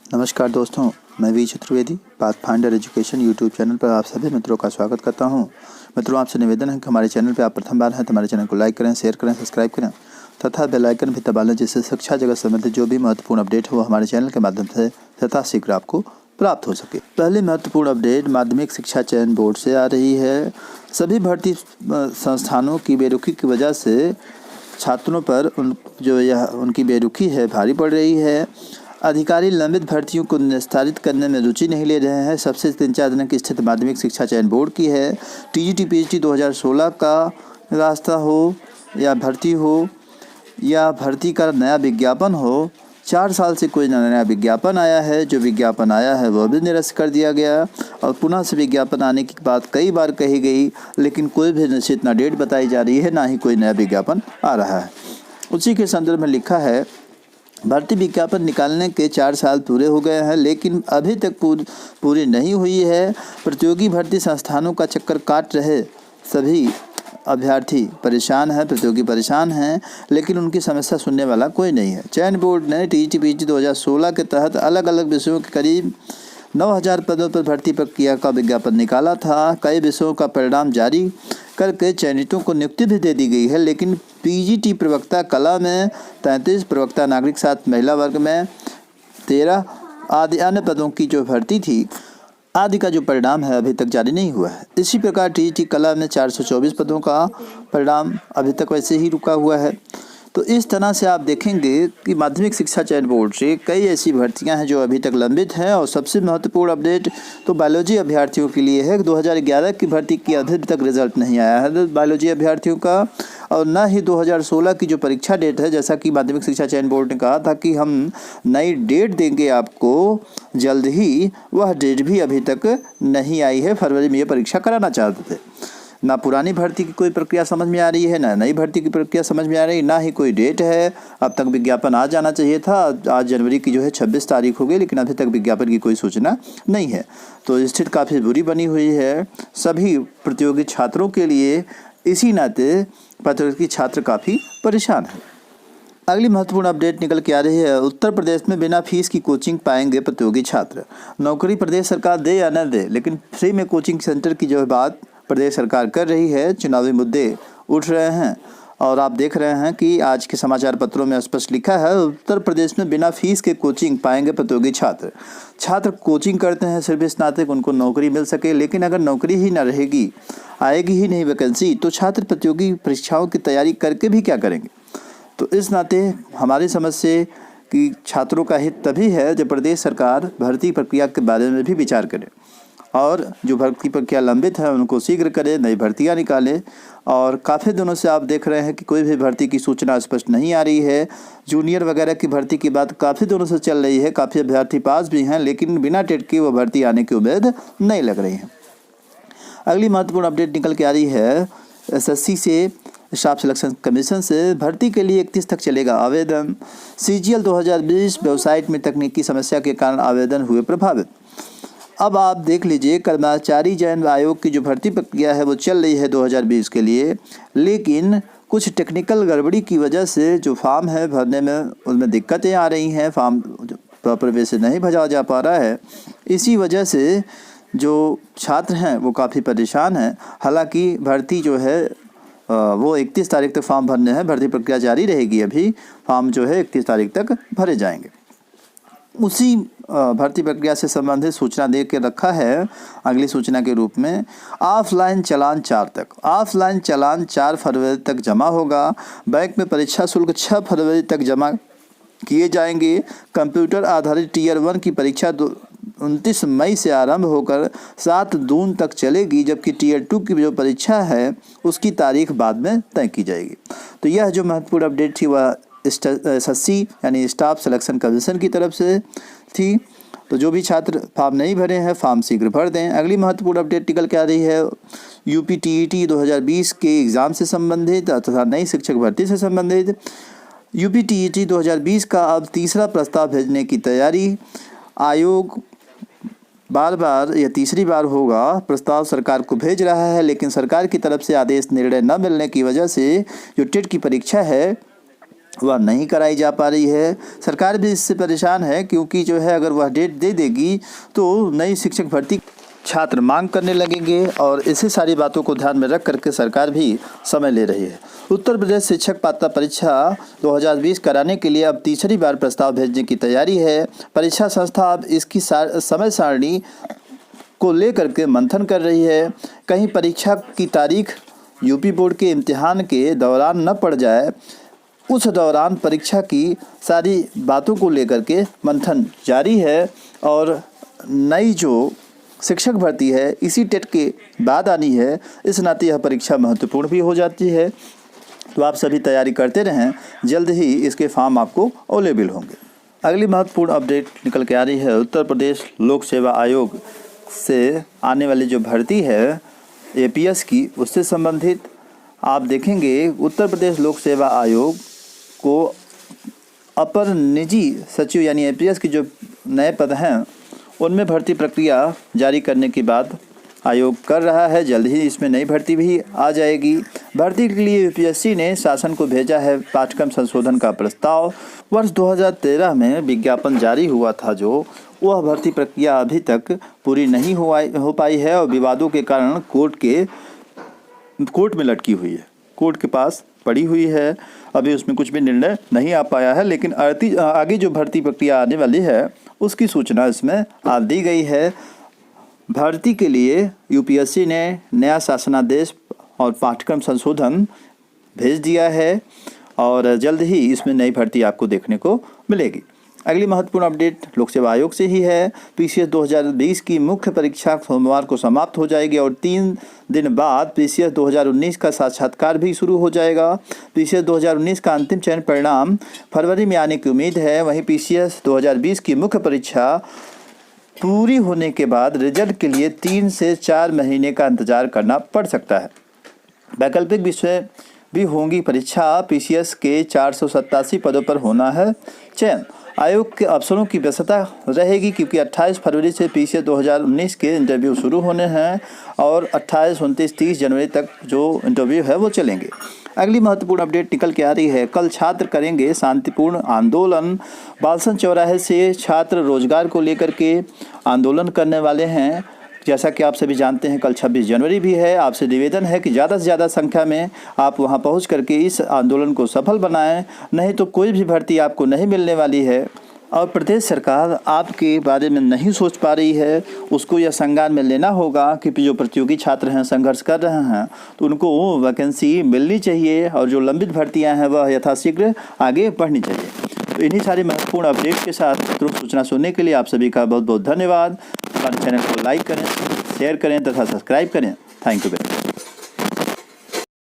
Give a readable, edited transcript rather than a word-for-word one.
नमस्कार दोस्तों, मैं V Chaturvedi Pathfinder education YouTube channel पर आप सभी मित्रों का स्वागत करता हूं। मित्रों, आपसे निवेदन है कि हमारे चैनल पर आप प्रथम बार हैं तो हमारे चैनल को लाइक करें, शेयर करें, सब्सक्राइब करें तथा बेल आइकन भी दबा लें, जिससे शिक्षा जगत संबंधित जो भी महत्वपूर्ण अपडेट हो हमारे चैनल के माध्यम से यथाशीघ्र आपको प्राप्त हो सके। पहली महत्वपूर्ण अपडेट माध्यमिक शिक्षा चयन बोर्ड से आ रही है। सभी भर्ती संस्थानों की बेरुखी की वजह से छात्रों पर उनकी बेरुखी है भारी पड़ रही है। अधिकारी लंबित भर्तियों को निस्तारित करने में रुचि नहीं ले रहे हैं। सबसे 3-4 दिनों की स्थिति माध्यमिक शिक्षा चयन बोर्ड की है। टीजीटी पीएचडी 2016 का रास्ता हो या भर्ती का नया विज्ञापन हो, 4 साल से कोई नया विज्ञापन आया है। जो विज्ञापन आया है वह भी निरस्त कर दिया गया और पुनः से विज्ञापन आने की बात कई बार कही गई, लेकिन कोई भी निश्चित ना डेट बताई जा रही है, ना ही कोई नया विज्ञापन आ रहा है। उसी के संदर्भ में लिखा है, भर्ती विज्ञापन निकालने के 4 साल पूरे हो गए हैं, लेकिन अभी तक पूरी नहीं हुई है। प्रतियोगी भर्ती संस्थानों का चक्कर काट रहे सभी अभ्यर्थी परेशान हैं, प्रतियोगी परेशान हैं, लेकिन उनकी समस्या सुनने वाला कोई नहीं है। चयन बोर्ड ने टीजीटी पीएचडी 2016 के तहत अलग अलग विषयों के करीब 9000 पदों पर भर्ती प्रक्रिया का विज्ञापन निकाला था। कई विषयों का परिणाम जारी करके चयनितों को नियुक्ति भी दे दी गई है, लेकिन पीजीटी प्रवक्ता कला में 33, प्रवक्ता नागरिक शास्त्र महिला वर्ग में 13 आदि अन्य पदों की जो भर्ती थी आदि का जो परिणाम है अभी तक जारी नहीं हुआ है। इसी प्रकार टीजीटी कला में 424 पदों का परिणाम अभी तक वैसे ही रुका हुआ है। तो इस तरह से आप देखेंगे कि माध्यमिक शिक्षा चयन बोर्ड से कई ऐसी भर्तियां हैं जो अभी तक लंबित हैं। और सबसे महत्वपूर्ण अपडेट तो बायोलॉजी अभ्यर्थियों के लिए है। 2011 की भर्ती की अभी तक रिजल्ट नहीं आया है बायोलॉजी अभ्यर्थियों का, और न ही 2016 की जो परीक्षा डेट है, जैसा कि माध्यमिक शिक्षा चयन बोर्ड ने कहा था कि हम नई डेट देंगे आपको जल्द ही, वह डेट भी अभी तक नहीं आई है। फरवरी में ये परीक्षा कराना चाहते थे। ना पुरानी भर्ती की कोई प्रक्रिया समझ में आ रही है, ना नई भर्ती की प्रक्रिया समझ में आ रही है, ना ही कोई डेट है। अब तक विज्ञापन आ जाना चाहिए था। आज जनवरी की जो है 26 तारीख हो गई, लेकिन अभी तक विज्ञापन की कोई सूचना नहीं है। तो स्थिति काफ़ी बुरी बनी हुई है सभी प्रतियोगी छात्रों के लिए। इसी नाते प्रतियोगी छात्र काफ़ी परेशान है। अगली महत्वपूर्ण अपडेट निकल के आ रही है, उत्तर प्रदेश में बिना फीस की कोचिंग पाएंगे प्रतियोगी छात्र। नौकरी प्रदेश सरकार दे या न दे, लेकिन फ्री में कोचिंग सेंटर की जो बात प्रदेश सरकार कर रही है। चुनावी मुद्दे उठ रहे हैं और आप देख रहे हैं कि आज के समाचार पत्रों में स्पष्ट लिखा है, उत्तर प्रदेश में बिना फीस के कोचिंग पाएंगे प्रतियोगी छात्र कोचिंग करते हैं सिर्फ इस नाते कि उनको नौकरी मिल सके, लेकिन अगर नौकरी ही ना रहेगी, आएगी ही नहीं वैकेंसी, तो छात्र प्रतियोगी परीक्षाओं की तैयारी करके भी क्या करेंगे। तो इस नाते हमारी समझ से कि छात्रों का हित तभी है जब प्रदेश सरकार भर्ती प्रक्रिया के बारे में भी विचार करे और जो भर्ती प्रक्रिया लंबित है उनको शीघ्र करे, नई भर्तियां निकाले। और काफ़ी दिनों से आप देख रहे हैं कि कोई भी भर्ती की सूचना स्पष्ट नहीं आ रही है। जूनियर वगैरह की भर्ती की बात काफ़ी दिनों से चल रही है, काफ़ी अभ्यर्थी पास भी हैं, लेकिन बिना टेट की वो भर्ती आने की उम्मीद नहीं लग रही है। अगली महत्वपूर्ण अपडेट निकल के आ रही है, एसएससी से स्टाफ सिलेक्शन कमीशन से भर्ती के लिए 31 तक चलेगा आवेदन। सीजीएल 2020 वेबसाइट में तकनीकी समस्या के कारण आवेदन हुए प्रभावित। अब आप देख लीजिए, कर्मचारी चयन आयोग की जो भर्ती प्रक्रिया है वो चल रही है 2020 के लिए, लेकिन कुछ टेक्निकल गड़बड़ी की वजह से जो फॉर्म है भरने में उनमें दिक्कतें आ रही हैं। फॉर्म प्रॉपर वे से नहीं भरा जा पा रहा है। इसी वजह से जो छात्र हैं वो काफ़ी परेशान हैं। हालांकि भर्ती जो है वो 31 तारीख तक फॉर्म भरने हैं। भर्ती प्रक्रिया जारी रहेगी, अभी फॉर्म जो है 31 तारीख तक भरे जाएंगे। उसी भर्ती प्रक्रिया से संबंधित सूचना दे के रखा है अगली सूचना के रूप में, ऑफलाइन चालान 4 तक। ऑफलाइन चालान 4 फरवरी तक जमा होगा। बैंक में परीक्षा शुल्क 6 फरवरी तक जमा किए जाएंगे। कंप्यूटर आधारित टीयर 1 की परीक्षा 29 मई से आरंभ होकर 7 जून तक चलेगी, जबकि टीयर 2 की जो परीक्षा है उसकी तारीख बाद में तय की जाएगी। तो यह जो महत्वपूर्ण अपडेट थी वह एसएससी यानी स्टाफ सिलेक्शन कमीशन की तरफ से थी। तो जो भी छात्र फॉर्म नहीं भरे हैं फॉर्म शीघ्र भर दें। अगली महत्वपूर्ण अपडेट निकल के आ रही है, यूपी टीईटी 2020 के एग्ज़ाम से संबंधित तथा नई शिक्षक भर्ती से संबंधित। यूपी टीईटी 2020 का अब तीसरा प्रस्ताव भेजने की तैयारी। आयोग बार यह तीसरी बार होगा प्रस्ताव सरकार को भेज रहा है, लेकिन सरकार की तरफ से आदेश निर्णय न मिलने की वजह से जो टेट की परीक्षा है वह नहीं कराई जा पा रही है। सरकार भी इससे परेशान है, क्योंकि जो है अगर वह डेट दे देगी तो नई शिक्षक भर्ती छात्र मांग करने लगेंगे, और इसी सारी बातों को ध्यान में रख करके सरकार भी समय ले रही है। उत्तर प्रदेश शिक्षक पात्रता परीक्षा 2020 कराने के लिए अब तीसरी बार प्रस्ताव भेजने की तैयारी है। परीक्षा संस्था अब इसकी समय सारणी को लेकर के मंथन कर रही है। कहीं परीक्षा की तारीख यूपी बोर्ड के इम्तिहान के दौरान न पड़ जाए, उस दौरान परीक्षा की सारी बातों को लेकर के मंथन जारी है। और नई जो शिक्षक भर्ती है इसी टेट के बाद आनी है, इस नाते यह परीक्षा महत्वपूर्ण भी हो जाती है। तो आप सभी तैयारी करते रहें, जल्द ही इसके फॉर्म आपको अवेलेबल होंगे। अगली महत्वपूर्ण अपडेट निकल के आ रही है उत्तर प्रदेश लोक सेवा आयोग से आने वाली जो भर्ती है एपीएस की, उससे संबंधित आप देखेंगे उत्तर प्रदेश लोक सेवा आयोग को अपर निजी सचिव यानी एपीएस की जो नए पद हैं उनमें भर्ती प्रक्रिया जारी करने की बात आयोग कर रहा है। जल्द ही इसमें नई भर्ती भी आ जाएगी। भर्ती के लिए यूपीएससी ने शासन को भेजा है पाठ्यक्रम संशोधन का प्रस्ताव। वर्ष 2013 में विज्ञापन जारी हुआ था, जो वह भर्ती प्रक्रिया अभी तक पूरी नहीं हो पाई है और विवादों के कारण कोर्ट में लटकी हुई है, कोर्ट के पास पड़ी हुई है। अभी उसमें कुछ भी निर्णय नहीं आ पाया है, लेकिन आगे जो भर्ती प्रक्रिया आने वाली है उसकी सूचना इसमें आज दी गई है। भर्ती के लिए यूपीएससी ने नया शासनादेश और पाठ्यक्रम संशोधन भेज दिया है और जल्द ही इसमें नई भर्ती आपको देखने को मिलेगी। अगली महत्वपूर्ण अपडेट लोक सेवा आयोग से ही है। पीसीएस 2020 की मुख्य परीक्षा सोमवार को समाप्त हो जाएगी और 3 दिन बाद पीसीएस 2019 का साक्षात्कार भी शुरू हो जाएगा। पीसीएस 2019 का अंतिम चयन परिणाम फरवरी में आने की उम्मीद है। वहीं पीसीएस 2020 की मुख्य परीक्षा पूरी होने के बाद रिजल्ट के लिए 3 से 4 महीने का इंतजार करना पड़ सकता है। वैकल्पिक विषय भी होंगी परीक्षा। पीसीएस के 487 पदों पर होना है चयन। आयोग के अफसरों की व्यस्तता रहेगी, क्योंकि 28 फरवरी से पीसीएस 2019 के इंटरव्यू शुरू होने हैं और 28, 29, 30 जनवरी तक जो इंटरव्यू है वो चलेंगे। अगली महत्वपूर्ण अपडेट निकल के आ रही है। कल छात्र करेंगे शांतिपूर्ण आंदोलन। बालसन चौराहे से छात्र रोजगार को लेकर के आंदोलन करने वाले हैं। जैसा कि आप सभी जानते हैं कल 26 जनवरी भी है। आपसे निवेदन है कि ज़्यादा से ज़्यादा संख्या में आप वहां पहुंच करके इस आंदोलन को सफल बनाएं, नहीं तो कोई भी भर्ती आपको नहीं मिलने वाली है। और प्रदेश सरकार आपके बारे में नहीं सोच पा रही है, उसको यह संज्ञान में लेना होगा कि जो प्रतियोगी छात्र हैं संघर्ष कर रहे हैं तो उनको वैकेंसी मिलनी चाहिए और जो लंबित भर्तियाँ हैं वह यथाशीघ्र आगे बढ़नी चाहिए। तो इन्हीं सारे महत्वपूर्ण अपडेट के साथ तुरंत सूचना सुनने के लिए आप सभी का बहुत बहुत धन्यवाद। हमारे चैनल को लाइक करें, शेयर करें तथा सब्सक्राइब करें। Thank you.